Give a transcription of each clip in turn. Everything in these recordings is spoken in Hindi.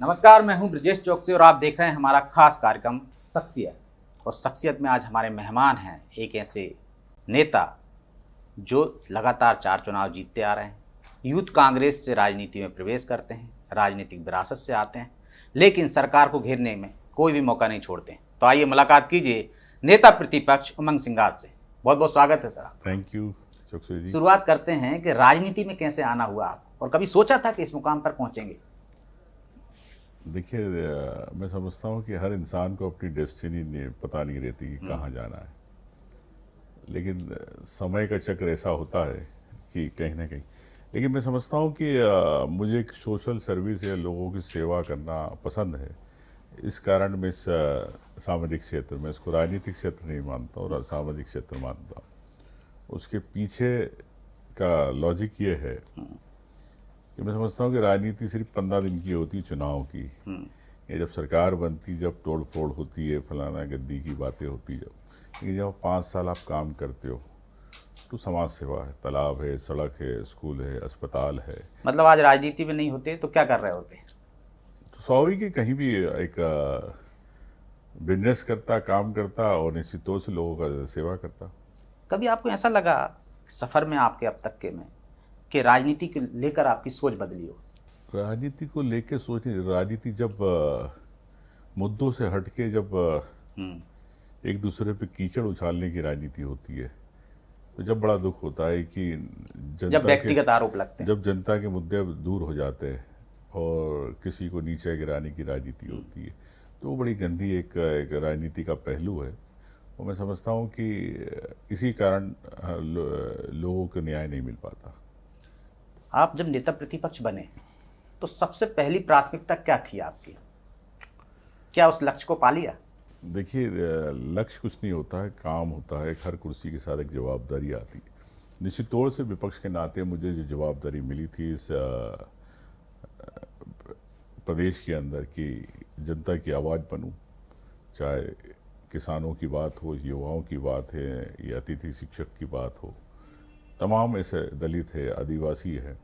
नमस्कार, मैं हूं ब्रजेश चौकसी और आप देख रहे हैं हमारा खास कार्यक्रम शख्सियत। और शख्सियत में आज हमारे मेहमान हैं एक ऐसे नेता जो लगातार 4 चुनाव जीतते आ रहे हैं, यूथ कांग्रेस से राजनीति में प्रवेश करते हैं, राजनीतिक विरासत से आते हैं, लेकिन सरकार को घेरने में कोई भी मौका नहीं छोड़ते हैं। तो आइए मुलाकात कीजिए नेता प्रतिपक्ष उमंग सिंगार से। बहुत बहुत स्वागत है सर। थैंक यू चौकसी जी। शुरुआत करते हैं कि राजनीति में कैसे आना हुआ आप, और कभी सोचा था कि इस मुकाम पर पहुंचेंगे? देखिए, मैं समझता हूँ कि हर इंसान को अपनी डेस्टिनी पता नहीं रहती कि कहाँ जाना है, लेकिन समय का चक्र ऐसा होता है कि कहीं ना कहीं। लेकिन मैं समझता हूँ कि मुझे एक सोशल सर्विस या लोगों की सेवा करना पसंद है। इस कारण मैं इस सामाजिक क्षेत्र में, इसको राजनीतिक क्षेत्र नहीं मानता और सामाजिक क्षेत्र मानता हूँ। उसके पीछे का लॉजिक ये है कि मैं समझता हूँ कि राजनीति सिर्फ 15 दिन की होती है, चुनाव की। ये जब सरकार बनती, जब तोड़ फोड़ होती है, फलाना गद्दी की बातें होती जब, लेकिन जब 5 साल आप काम करते हो तो समाज सेवा है, तालाब है, सड़क है, स्कूल है, अस्पताल है। मतलब आज राजनीति में नहीं होते तो क्या कर रहे होते? तो स्वाभाविक है कहीं भी एक बिजनेस करता, काम करता और निश्चित तौर से लोगों का सेवा करता। कभी आपको ऐसा लगा सफर में आपके अब तक के में कि राजनीति को लेकर आपकी सोच बदली हो? राजनीति को लेकर सोच नहीं, राजनीति जब मुद्दों से हटके जब एक दूसरे पे कीचड़ उछालने की राजनीति होती है, तो जब बड़ा दुख होता है कि जब व्यक्तिगत आरोप लगते हैं, जब जनता के मुद्दे दूर हो जाते हैं और किसी को नीचे गिराने की राजनीति होती है, तो वो बड़ी गंदी एक राजनीति का पहलू है। और मैं समझता हूँ कि इसी कारण लोगों को न्याय नहीं मिल पाता। आप जब नेता प्रतिपक्ष बने तो सबसे पहली प्राथमिकता क्या थी आपकी? क्या उस लक्ष्य को पा लिया? देखिए, लक्ष्य कुछ नहीं होता है, काम होता है। हर कुर्सी के साथ एक जवाबदारी आती है। निश्चित तौर से विपक्ष के नाते मुझे जो जवाबदारी मिली थी इस प्रदेश के अंदर की जनता की आवाज़ बनूं, चाहे किसानों की बात हो, युवाओं की बात है या अतिथि शिक्षक की बात हो, तमाम ऐसे दलित है, आदिवासी है,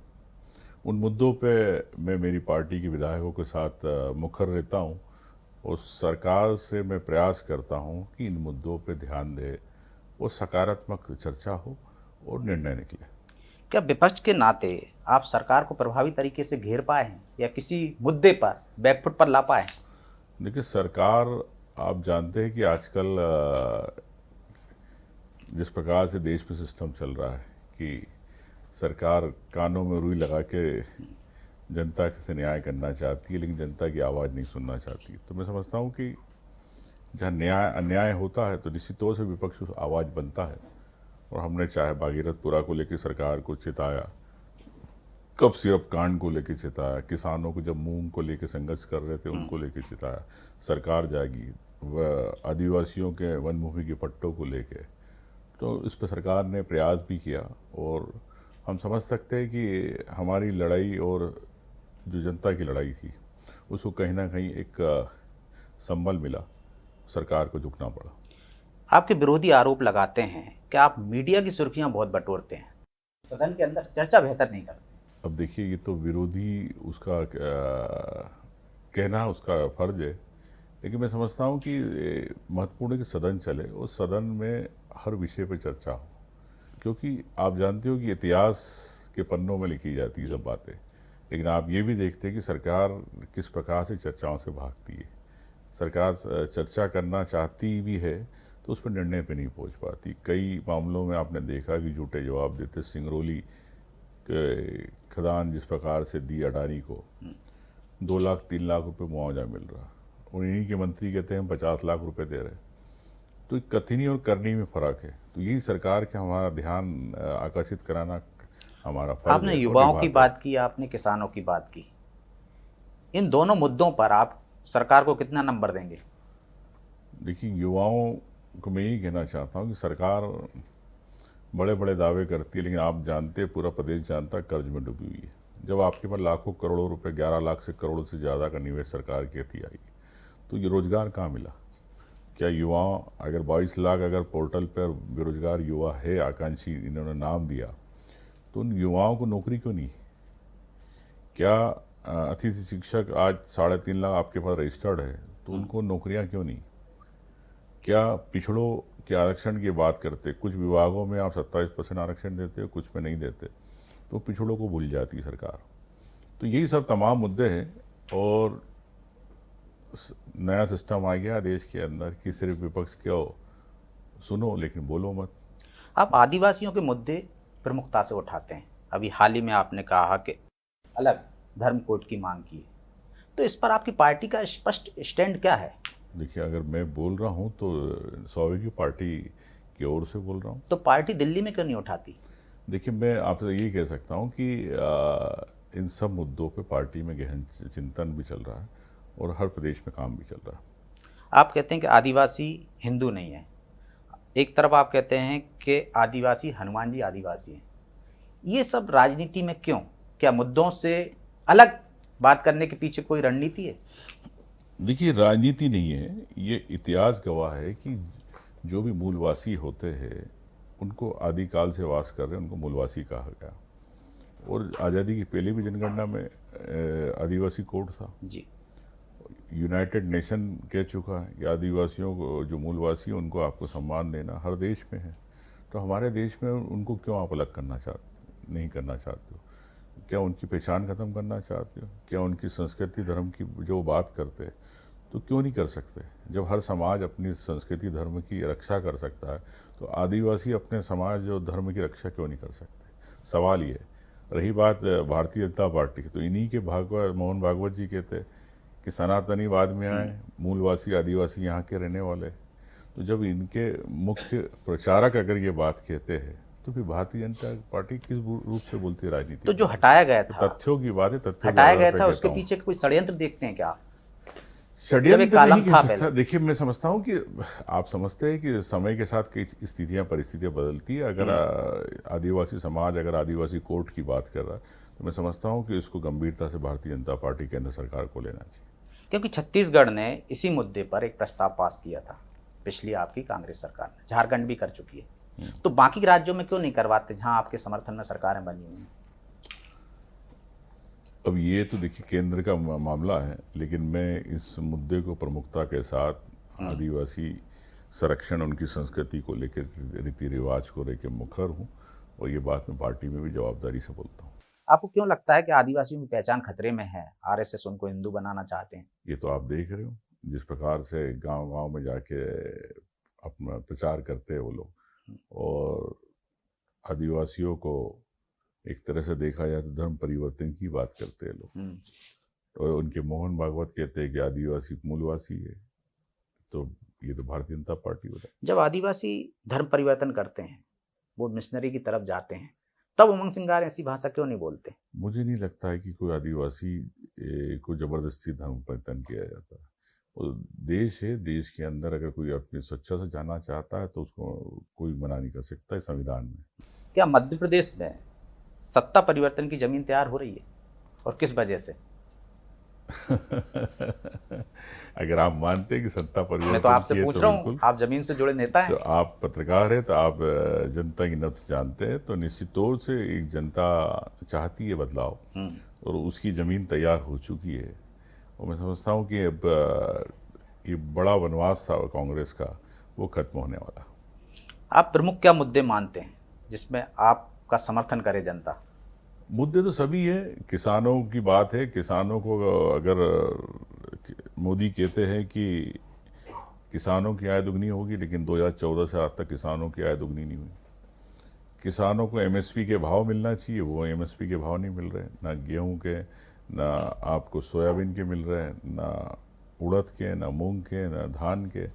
उन मुद्दों पे मैं मेरी पार्टी के विधायकों के साथ मुखर रहता हूँ और सरकार से मैं प्रयास करता हूँ कि इन मुद्दों पे ध्यान दे और सकारात्मक चर्चा हो और निर्णय निकले। क्या विपक्ष के नाते आप सरकार को प्रभावी तरीके से घेर पाए हैं या किसी मुद्दे पर बैकफुट पर ला पाए? देखिए, सरकार, आप जानते हैं कि आजकल जिस प्रकार से देश में सिस्टम चल रहा है कि सरकार कानों में रुई लगा के जनता से न्याय करना चाहती है, लेकिन जनता की आवाज़ नहीं सुनना चाहती। तो मैं समझता हूँ कि जहाँ न्याय अन्याय होता है तो निश्चित तौर से विपक्ष आवाज़ बनता है। और हमने चाहे भागीरथपुरा को लेकर सरकार को चिताया, कप सिरप कांड को लेकर चिताया, किसानों को जब मूंग को लेकर संघर्ष कर रहे थे उनको लेकर चिताया, सरकार जाएगी, वह आदिवासियों के वन भूमि के पट्टों को लेकर, तो इस पर सरकार ने प्रयास भी किया। और हम समझ सकते हैं कि हमारी लड़ाई और जो जनता की लड़ाई थी उसको कहीं ना कहीं एक संबल मिला, सरकार को झुकना पड़ा। आपके विरोधी आरोप लगाते हैं कि आप मीडिया की सुर्खियां बहुत बटोरते हैं, सदन के अंदर चर्चा बेहतर नहीं करते। अब देखिए, ये तो विरोधी उसका कहना उसका फर्ज है, लेकिन मैं समझता हूँ कि महत्वपूर्ण है कि सदन चले और सदन में हर विषय पर चर्चा हो, क्योंकि आप जानते हो कि इतिहास के पन्नों में लिखी जाती है सब बातें, लेकिन आप ये भी देखते हैं कि सरकार किस प्रकार से चर्चाओं से भागती है। सरकार चर्चा करना चाहती भी है तो उस पर निर्णय पे नहीं पहुंच पाती। कई मामलों में आपने देखा कि झूठे जवाब देते। सिंगरौली खदान जिस प्रकार से दी अडानी को 2 लाख 3 लाख रुपए मुआवजा मिल रहा, और इन्हीं के मंत्री कहते हैं हम 50 लाख रुपए दे रहे। तो कथनी और करनी में फ़र्क है। तो यही सरकार के हमारा ध्यान आकर्षित कराना हमारा फर्ज है। आपने युवाओं की बात की, आपने किसानों की बात की, इन दोनों मुद्दों पर आप सरकार को कितना नंबर देंगे? देखिए, युवाओं को मैं यही कहना चाहता हूँ कि सरकार बड़े बड़े दावे करती है, लेकिन आप जानते हैं, पूरा प्रदेश जानता है, कर्ज में डूबी हुई है। जब आपके पास लाखों करोड़ों रुपए, 11 लाख से करोड़ से ज़्यादा का निवेश सरकार की थी आई, तो ये रोजगार कहाँ मिला? क्या युवाओं, अगर 22 लाख अगर पोर्टल पर बेरोजगार युवा है, आकांक्षी इन्होंने नाम दिया, तो उन युवाओं को नौकरी क्यों नहीं? क्या अतिथि शिक्षक आज 3.5 लाख आपके पास रजिस्टर्ड है, तो उनको नौकरियां क्यों नहीं? क्या पिछड़ों के आरक्षण की बात करते, कुछ विभागों में आप 27% आरक्षण देते हो, कुछ में नहीं देते, तो पिछड़ों को भूल जाती सरकार। तो यही सब तमाम मुद्दे हैं, और नया सिस्टम आ गया देश के अंदर कि सिर्फ विपक्ष को सुनो लेकिन बोलो मत। आप आदिवासियों के मुद्दे प्रमुखता से उठाते हैं। अभी हाल ही में आपने कहा कि अलग धर्म कोड की मांग की है, तो इस पर आपकी पार्टी का स्पष्ट स्टैंड क्या है? देखिए, अगर मैं बोल रहा हूँ तो स्वाभाविक पार्टी की ओर से बोल रहा हूँ। तो पार्टी दिल्ली में क्यों नहीं उठाती? देखिए, मैं आपसे ये कह सकता हूँ कि इन सब मुद्दों पे पार्टी में गहन चिंतन भी चल रहा है और हर प्रदेश में काम भी चल रहा है। आप कहते हैं कि आदिवासी हिंदू नहीं है, एक तरफ आप कहते हैं कि आदिवासी हनुमान जी आदिवासी हैं। ये सब राजनीति में क्यों? क्या मुद्दों से अलग बात करने के पीछे कोई रणनीति है? देखिए, राजनीति नहीं है, ये इतिहास गवाह है कि जो भी मूलवासी होते हैं उनको आदिकाल से वास कर रहे हैं, उनको मूलवासी कहा गया। और आज़ादी की पहले भी जनगणना में आदिवासी कोड था जी। यूनाइटेड नेशन कह चुका है कि आदिवासियों को, जो मूलवासी हैं, उनको आपको सम्मान देना हर देश में है। तो हमारे देश में उनको क्यों आप अलग नहीं करना चाहते हो? क्या उनकी पहचान खत्म करना चाहते हो? क्या उनकी संस्कृति धर्म की जो बात करते हैं तो क्यों नहीं कर सकते? जब हर समाज अपनी संस्कृति धर्म की रक्षा कर सकता है, तो आदिवासी अपने समाज और धर्म की रक्षा क्यों नहीं कर सकते? सवाल ये है। रही बात भारतीय जनता पार्टी की, तो इन्हीं के मोहन भागवत जी कहते हैं कि सनातनी बाद में आए, मूलवासी आदिवासी यहाँ के रहने वाले। तो जब इनके मुख्य प्रचारक अगर ये बात कहते हैं, तो फिर भारतीय जनता पार्टी किस रूप से बोलती है राजनीति? तो जो हटाया गया था, तथ्यों की बात है, तथ्यों हटाया गया था, उसके पीछे कोई षड्यंत्र देखते हैं क्या? षड्यंत्र नहीं कह सकता। देखिए, मैं समझता हूँ कि आप समझते हैं कि समय के साथ कई स्थितियां परिस्थितियां बदलती है। अगर आदिवासी समाज अगर आदिवासी कोर्ट की बात कर रहा है, तो मैं समझता हूँ कि इसको गंभीरता से भारतीय जनता पार्टी केंद्र सरकार को लेना चाहिए। क्योंकि छत्तीसगढ़ ने इसी मुद्दे पर एक प्रस्ताव पास किया था, पिछली आपकी कांग्रेस सरकार ने, झारखंड भी कर चुकी है। तो बाकी राज्यों में क्यों नहीं करवाते जहां आपके समर्थन में सरकारें बनी हुई हैं? अब ये तो देखिए केंद्र का मामला है, लेकिन मैं इस मुद्दे को प्रमुखता के साथ आदिवासी संरक्षण, उनकी संस्कृति को लेकर, रीति रिवाज को लेकर मुखर हूँ, और ये बात मैं पार्टी में भी जवाबदारी से बोलता हूँ। आपको क्यों लगता है कि आदिवासियों की पहचान खतरे में है? आरएसएस उनको हिंदू बनाना चाहते हैं। ये तो आप देख रहे हो, जिस प्रकार से गांव-गांव में जाके अपना प्रचार करते हैं वो लोग, और आदिवासियों को एक तरह से देखा जाए तो धर्म परिवर्तन की बात करते हैं लोग। और उनके मोहन भागवत कहते हैं कि आदिवासी मूलवासी है। तो ये तो भारतीय जनता पार्टी होता है। जब आदिवासी धर्म परिवर्तन करते हैं, वो मिशनरी की तरफ जाते हैं, तब उमंग सिंगार ऐसी भाषा क्यों नहीं बोलते? मुझे नहीं लगता है कि कोई आदिवासी को जबरदस्ती धर्म परिवर्तन किया जाता है। और देश है, देश के अंदर अगर कोई अपनी स्वेच्छा से जाना चाहता है तो उसको कोई मना नहीं कर सकता है संविधान में। क्या मध्य प्रदेश में सत्ता परिवर्तन की जमीन तैयार हो रही है, और किस वजह से? अगर आप मानते हैं कि सत्ता परिवर्तन, मैं तो आपसे पूछ रहा हूँ, आप जमीन से जुड़े नेता हैं। तो आप पत्रकार हैं, तो आप जनता की नब्ज जानते हैं। तो निश्चित तौर से एक जनता चाहती है बदलाव, और उसकी जमीन तैयार हो चुकी है। और मैं समझता हूँ कि अब ये बड़ा वनवास था कांग्रेस का, वो खत्म होने वाला। आप प्रमुख क्या मुद्दे मानते हैं जिसमें आपका समर्थन करे जनता? मुद्दे तो सभी है। किसानों की बात है। किसानों को अगर मोदी कहते हैं कि किसानों की आय दुगनी होगी, लेकिन 2014 से आज तक किसानों की आय दुगनी नहीं हुई। किसानों को एमएसपी के भाव मिलना चाहिए, वो एमएसपी के भाव नहीं मिल रहे। ना गेहूं के, ना आपको सोयाबीन के मिल रहे हैं, ना उड़द के, ना मूंग के, ना धान के।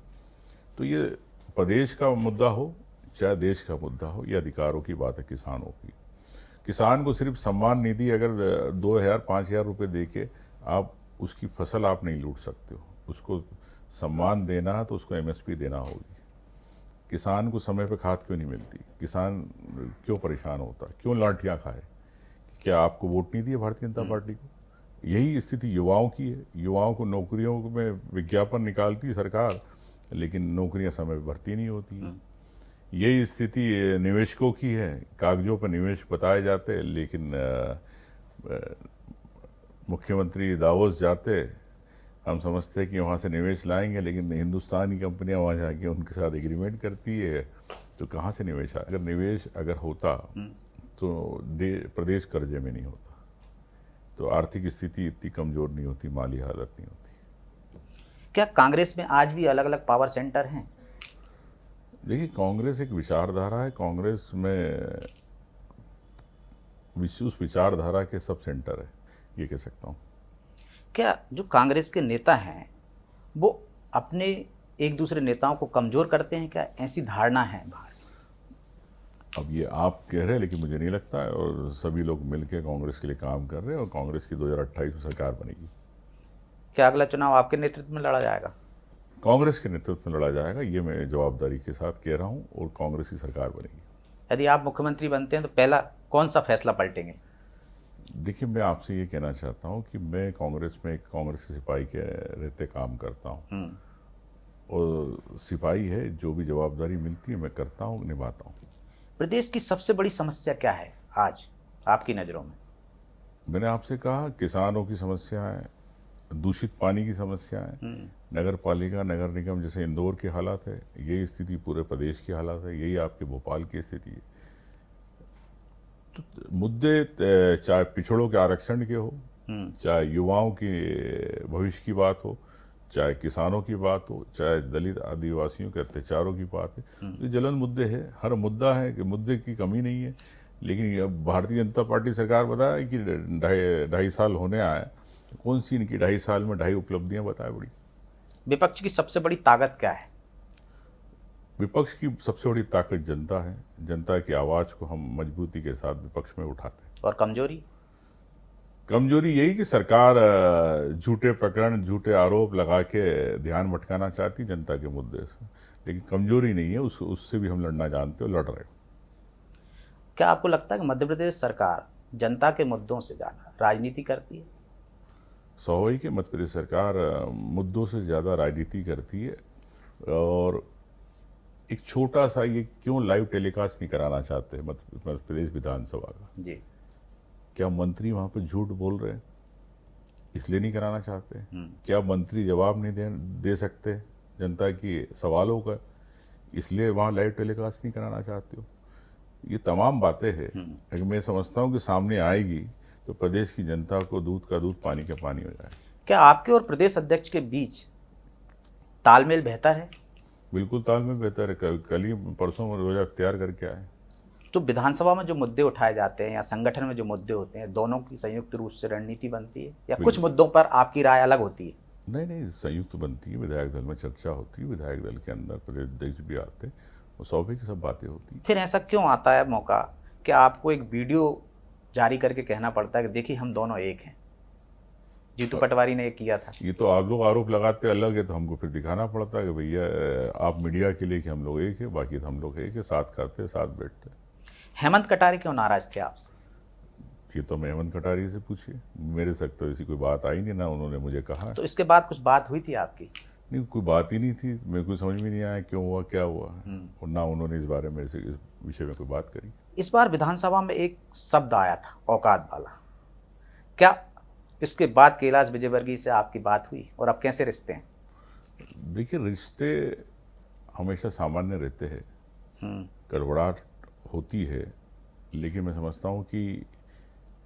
तो ये प्रदेश का मुद्दा हो चाहे देश का मुद्दा हो, ये अधिकारों की बात है किसानों की। किसान को सिर्फ सम्मान निधि अगर 2,000-5,000 रुपये दे के आप उसकी फसल आप नहीं लूट सकते हो। उसको सम्मान देना है तो उसको एमएसपी देना होगी। किसान को समय पे खाद क्यों नहीं मिलती? किसान क्यों परेशान होता? क्यों लाठियाँ खाए? क्या आपको वोट नहीं दिए भारतीय जनता पार्टी को? यही स्थिति युवाओं की है। युवाओं को नौकरियों में विज्ञापन निकालती है सरकार, लेकिन नौकरियां समय पर भर्ती नहीं होती। यही स्थिति निवेशकों की है। कागजों पर निवेश बताए जाते हैं, लेकिन मुख्यमंत्री दावोस जाते, हम समझते हैं कि वहाँ से निवेश लाएंगे, लेकिन हिंदुस्तान की कंपनियां वहाँ जाके उनके साथ एग्रीमेंट करती है, तो कहाँ से निवेश आए? अगर निवेश अगर होता तो प्रदेश कर्जे में नहीं होता, तो आर्थिक स्थिति इतनी कमज़ोर नहीं होती, माली हालत नहीं होती। क्या कांग्रेस में आज भी अलग अलग पावर सेंटर हैं? देखिए, कांग्रेस एक विचारधारा है, कांग्रेस में उस विचारधारा के सब सेंटर है, ये कह सकता हूँ। क्या जो कांग्रेस के नेता हैं वो अपने एक दूसरे नेताओं को कमज़ोर करते हैं? क्या ऐसी धारणा है बाहर? अब ये आप कह रहे हैं, लेकिन मुझे नहीं लगता है, और सभी लोग मिलकर कांग्रेस के लिए काम कर रहे हैं, और कांग्रेस की 2028 में सरकार बनेगी। क्या अगला चुनाव आपके नेतृत्व में लड़ा जाएगा? कांग्रेस के नेतृत्व में लड़ा जाएगा, ये मैं जवाबदारी के साथ कह रहा हूँ, और कांग्रेस की सरकार बनेगी। यदि आप मुख्यमंत्री बनते हैं तो पहला कौन सा फैसला पलटेंगे? देखिए, मैं आपसे ये कहना चाहता हूँ कि मैं कांग्रेस में एक कांग्रेस के सिपाही के रहते काम करता हूँ, और सिपाही है, जो भी जवाबदारी मिलती है मैं करता हूँ, निभाता हूँ। प्रदेश की सबसे बड़ी समस्या क्या है आज आपकी नज़रों में? मैंने आपसे कहा, किसानों की समस्या है, दूषित पानी की समस्या है, नगर पालिका नगर निगम जैसे इंदौर के हालात है, यही स्थिति पूरे प्रदेश की हालात है, यही आपके भोपाल की स्थिति है। तो मुद्दे चाहे पिछड़ों के आरक्षण के हो, चाहे युवाओं के भविष्य की बात हो, चाहे किसानों की बात हो, चाहे दलित आदिवासियों के अत्याचारों की बात है, ये ज्वलंत मुद्दे हैं। हर मुद्दा है कि मुद्दे की कमी नहीं है, लेकिन अब भारतीय जनता पार्टी सरकार बताए कि ढाई साल होने आए, कौन सी इनकी 2.5 साल में 2.5 उपलब्धियां बताए बड़ी। विपक्ष की सबसे बड़ी ताकत क्या है? विपक्ष की सबसे बड़ी ताकत जनता है, जनता की आवाज़ को हम मजबूती के साथ विपक्ष में उठाते हैं। और कमजोरी? कमजोरी यही कि सरकार झूठे प्रकरण, झूठे आरोप लगा के ध्यान भटकाना चाहती जनता के मुद्दे से, लेकिन कमजोरी नहीं है, उससे भी हम लड़ना जानते हो, लड़ रहे हो। क्या आपको लगता है कि मध्य प्रदेश सरकार जनता के मुद्दों से ज़्यादा राजनीति करती है? स्वाभाविक है, मध्य प्रदेश सरकार मुद्दों से ज़्यादा राजनीति करती है। और एक छोटा सा, ये क्यों लाइव टेलीकास्ट नहीं कराना चाहते मध्य प्रदेश विधानसभा का? जी। क्या मंत्री वहाँ पर झूठ बोल रहे हैं इसलिए नहीं कराना चाहते? क्या मंत्री जवाब नहीं दे सकते जनता की सवालों का, इसलिए वहाँ लाइव टेलीकास्ट नहीं कराना चाहते हो? ये तमाम बातें हैं, अगर मैं समझता हूँ कि सामने आएगी तो प्रदेश की जनता को दूध का दूध, पानी का पानी हो जाए। क्या आपके और प्रदेश अध्यक्ष के बीच तालमेल बेहतर है? बिल्कुल तालमेल बेहतर है। कल ही परसों में रोजा इख्तियार करके आए। जो विधानसभा में जो मुद्दे उठाए जाते हैं या संगठन में जो मुद्दे होते हैं, दोनों की संयुक्त रूप से रणनीति बनती है या कुछ मुद्दों पर आपकी राय अलग होती है? नहीं, संयुक्त बनती है, विधायक दल में चर्चा होती है, विधायक दल के अंदर प्रदेश अध्यक्ष भी आते हैं, वो स्वाभाविक सब बातें होती हैं। फिर ऐसा क्यों आता है मौका कि आपको एक वीडियो जारी करके कहना पड़ता है कि देखिए हम दोनों एक हैं? जीतू पटवारी ने किया था। ये तो आप लोग आरोप लगाते अलग है, तो हमको फिर दिखाना पड़ता है कि भैया आप मीडिया के लिए कि हम लोग एक है, बाकी तो हम लोग एक है, साथ खाते साथ बैठते। हेमंत कटारी क्यों नाराज थे आपसे? ये तो मैं हेमंत कटारी से पूछिए, मेरे तक तो ऐसी कोई बात आई नहीं, ना उन्होंने मुझे कहा। तो इसके बाद कुछ बात हुई थी आपकी? नहीं, कोई बात ही नहीं थी, मेरे को समझ में नहीं आया क्यों हुआ, क्या हुआ, और ना उन्होंने इस बारे में इस विषय में कोई बात करी। इस बार विधानसभा में एक शब्द आया था, औकात वाला। क्या इसके बाद कैलाश विजयवर्गीय से आपकी बात हुई और अब कैसे रिश्ते हैं? देखिए, रिश्ते हमेशा सामान्य रहते हैं, गड़बड़ाहट होती है, लेकिन मैं समझता हूँ कि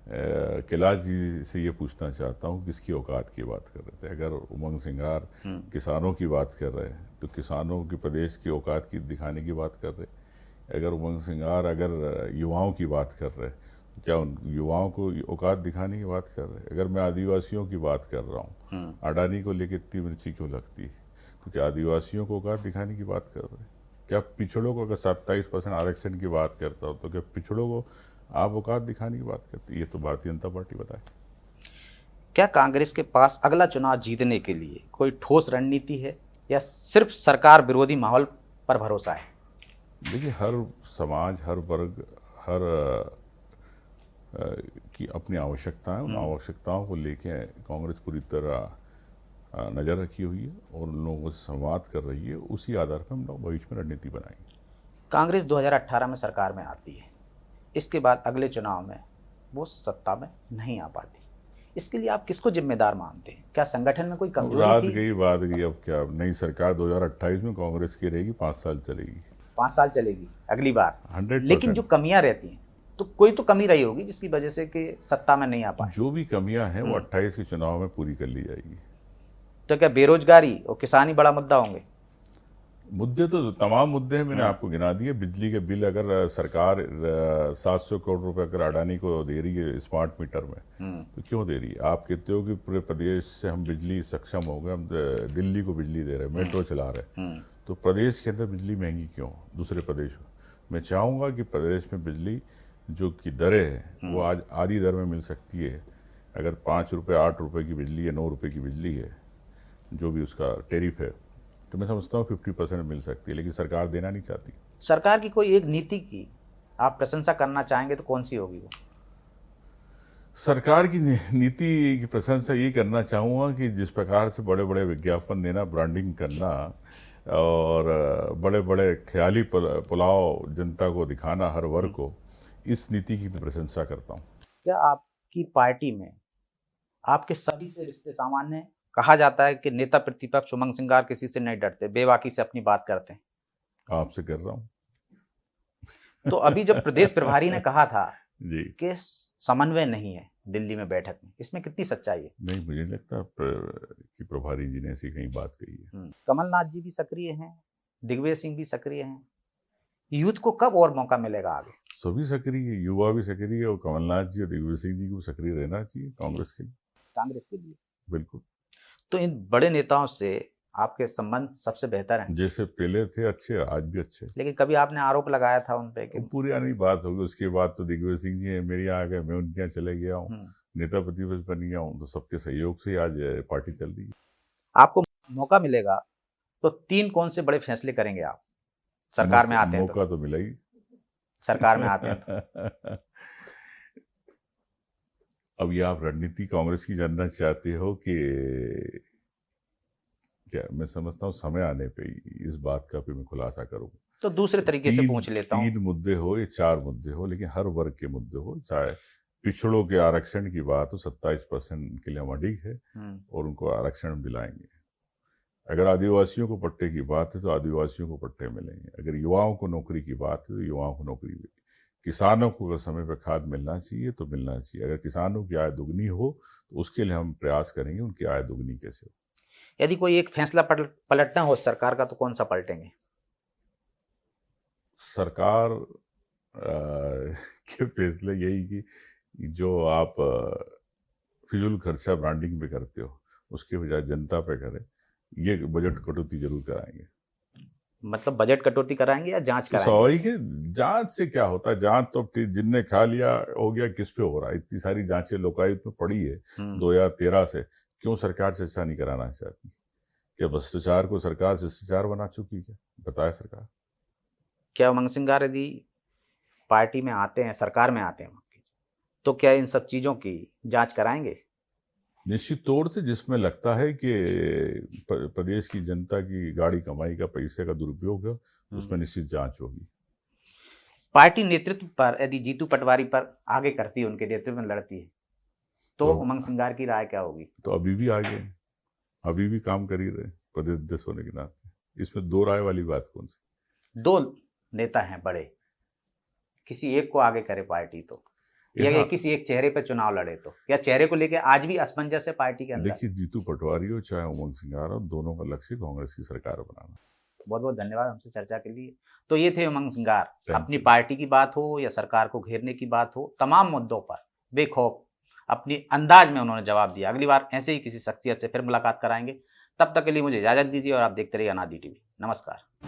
कैलाश जी से ये पूछना चाहता हूँ किसकी औकात की बात कर रहे थे। अगर उमंग सिंगार किसानों की बात कर रहे हैं तो किसानों की प्रदेश की औकात की दिखाने की बात कर रहे हैं। अगर उमंग सिंगार अगर युवाओं की बात कर रहे हैं, क्या उन युवाओं को औकात दिखाने की बात कर रहे हैं? अगर मैं आदिवासियों की बात कर रहा हूँ, अडानी को लेकर इतनी मिर्ची क्यों लगती है, तो क्या आदिवासियों को औकात दिखाने की बात कर रहे हैं? क्या पिछड़ों को, अगर 27% आरक्षण की बात करता हूँ, तो क्या पिछड़ों को आप औकात दिखाने की बात करती है? ये तो भारतीय जनता पार्टी बताए। क्या कांग्रेस के पास अगला चुनाव जीतने के लिए कोई ठोस रणनीति है या सिर्फ सरकार विरोधी माहौल पर भरोसा है? देखिए, हर समाज, हर वर्ग, हर की अपनी आवश्यकताएं, उन आवश्यकताओं को लेके कांग्रेस पूरी तरह नज़र रखी हुई है और उन लोगों से संवाद कर रही है। उसी आधार पर हम लोग भविष्य में रणनीति बनाएंगे। कांग्रेस 2018 में सरकार में आती है, इसके बाद अगले चुनाव में वो सत्ता में नहीं आ पाती। इसके लिए आप किसको जिम्मेदार मानते हैं? क्या संगठन में कोई अब कमजोरी रात थी? गई बात गई, अब क्या, नई सरकार 2028 में कांग्रेस की रहेगी, 5 साल चलेगी, 5 साल चलेगी अगली बार। 100%। लेकिन जो कमियां रहती हैं, तो कोई तो कमी रही होगी जिसकी वजह से कि सत्ता में नहीं आ पाए। जो भी कमियां हैं वो 28 के चुनाव में पूरी कर ली जाएगी। तो क्या बेरोजगारी और किसान ही बड़ा मुद्दा होंगे? मुद्दे तो तमाम मुद्दे हैं, मैंने आपको गिना दिए। बिजली के बिल अगर सरकार 700 करोड़ रुपए अगर अडानी को दे रही है स्मार्ट मीटर में, तो क्यों दे रही है? आप कहते हो कि पूरे प्रदेश से हम बिजली सक्षम हो गए, हम दिल्ली को बिजली दे रहे हैं, मेट्रो चला रहे हैं, तो प्रदेश के अंदर बिजली महंगी क्यों दूसरे प्रदेश में? मैं चाहूँगा कि प्रदेश में बिजली जो की दरें हैं वो आज आधी दर में मिल सकती है। अगर 5 रुपये 8 रुपये की बिजली है, 9 रुपये की बिजली है, जो भी उसका टेरिफ है, तो मैं समझता हूँ 50% मिल सकती है, लेकिन सरकार देना नहीं चाहती। सरकार की कोई एक नीति की आप प्रशंसा करना चाहेंगे तो कौन सी होगी वो? सरकार की नीति की प्रशंसा ये करना चाहूँगा कि जिस प्रकार से बड़े बड़े विज्ञापन देना, ब्रांडिंग करना और बड़े बड़े ख्याली पुलाव जनता को दिखाना, हर वर्ग को, इस नीति की मैं प्रशंसा करता हूँ। क्या आपकी पार्टी में आपके सभी से रिश्ते सामान्य हैं? कहा जाता है कि नेता प्रतिपक्ष उमंग सिंगार किसी से नहीं डरते, बेबाकी से अपनी बात करते हैं। आपसे कर रहा हूँ। तो अभी जब प्रदेश प्रभारी ने कहा था जी, कि समन्वय नहीं है दिल्ली में बैठक में, इसमें कितनी सच्चाई है? नहीं, मुझे नहीं लगता कि प्रभारी जी ने ऐसी कहीं बात कही है। कमलनाथ जी भी सक्रिय हैं, दिग्विजय सिंह भी सक्रिय हैं। यूथ को कब और मौका मिलेगा आगे? सभी सक्रिय है, युवा भी सक्रिय है, और कमलनाथ जी और दिग्विजय सिंह जी को सक्रिय रहना चाहिए कांग्रेस के लिए। कांग्रेस के लिए बिल्कुल। तो इन बड़े नेताओं से आपके संबंध सबसे बेहतर हैं, जैसे पहले थे अच्छे, आज भी अच्छे। लेकिन कभी आपने आरोप लगाया था उन पे कि पूरी आनी बात होगी, उसके बाद तो दिग्विजय सिंह जी मेरे यहाँ आ गए, मैं उनके यहाँ चले गया हूँ, नेता प्रतिपक्ष बन गया हूँ, तो सबके सहयोग से आज पार्टी चल रही है। आपको मौका मिलेगा तो 3 कौन से बड़े फैसले करेंगे आप सरकार में आते हैं? मौका तो मिला ही, सरकार में आते हैं तो अब ये आप रणनीति कांग्रेस की जानना चाहते हो कि क्या? मैं समझता हूँ समय आने पे ही इस बात का भी मैं खुलासा करूँ। तो दूसरे तरीके से पूछ लेता हूँ। 3 मुद्दे हो या 4 मुद्दे हो, लेकिन हर वर्ग के मुद्दे हो, चाहे पिछड़ों के आरक्षण की बात हो, 27% के लिए हम अडिग है और उनको आरक्षण दिलाएंगे। अगर आदिवासियों को पट्टे की बात है तो आदिवासियों को पट्टे मिलेंगे। अगर युवाओं को नौकरी की बात है तो युवाओं को नौकरी मिलेगी। किसानों को अगर समय पर खाद मिलना चाहिए तो मिलना चाहिए। अगर किसानों की आय दुगनी हो तो उसके लिए हम प्रयास करेंगे उनकी आय दुगनी कैसे हो। यदि कोई एक फैसला पलटना हो सरकार का तो कौन सा पलटेंगे? सरकार के फैसले यही कि जो आप फिजूल खर्चा ब्रांडिंग पे करते हो उसके बजाय जनता पे करें। ये बजट कटौती जरूर कराएंगे। मतलब बजट कटौती कराएंगे या जांच कराएंगे? स्वाभाविक है, जांच से क्या होता है? जांच तो जिनने खा लिया हो गया, किस पे हो रहा है? इतनी सारी जांचें लोकायुक्त में पड़ी है 2013 से, क्यों सरकार चर्चा नहीं कराना चाहती? क्या भ्रष्टाचार को सरकार शिष्टाचार बना चुकी है? बताए सरकार। क्या उमंग सिंगार यदि पार्टी में आते हैं, सरकार में आते हैं, तो क्या इन सब चीजों की जांच कराएंगे? निश्चित तौर से, जिसमें लगता है कि प्रदेश की जनता की गाड़ी कमाई का पैसे का दुरुपयोग है उसमें निश्चित जांच होगी। पार्टी नेतृत्व पर यदि जीतू पटवारी पर आगे करती है, उनके नेतृत्व में लड़ती है, तो उमंग सिंगार की राय क्या होगी? तो अभी भी आगे, अभी भी काम कर ही रहे प्रदेश अध्यक्ष होने के नाते। इसमें दो राय वाली बात कौन सी? 2 नेता हैं बड़े, किसी एक को आगे करे पार्टी तो, या किसी एक चेहरे पर चुनाव लड़े तो, या चेहरे को लेकर आज भी असमंजस है पार्टी के अंदर? देखिए, जीतू पटवारी हो चाहे उमंग सिंगार हो, दोनों का लक्ष्य कांग्रेस की सरकार बनाना। बहुत बहुत धन्यवाद हमसे चर्चा के लिए। तो ये थे उमंग सिंगार। अपनी पार्टी की बात हो या सरकार को घेरने की बात हो, तमाम मुद्दों पर बेखौफ अपनी अंदाज में उन्होंने जवाब दिया। अगली बार ऐसे ही किसी शख्सियत से फिर मुलाकात कराएंगे। तब तक के लिए मुझे इजाजत दीजिए और आप देखते रहिए अनादि टीवी। नमस्कार।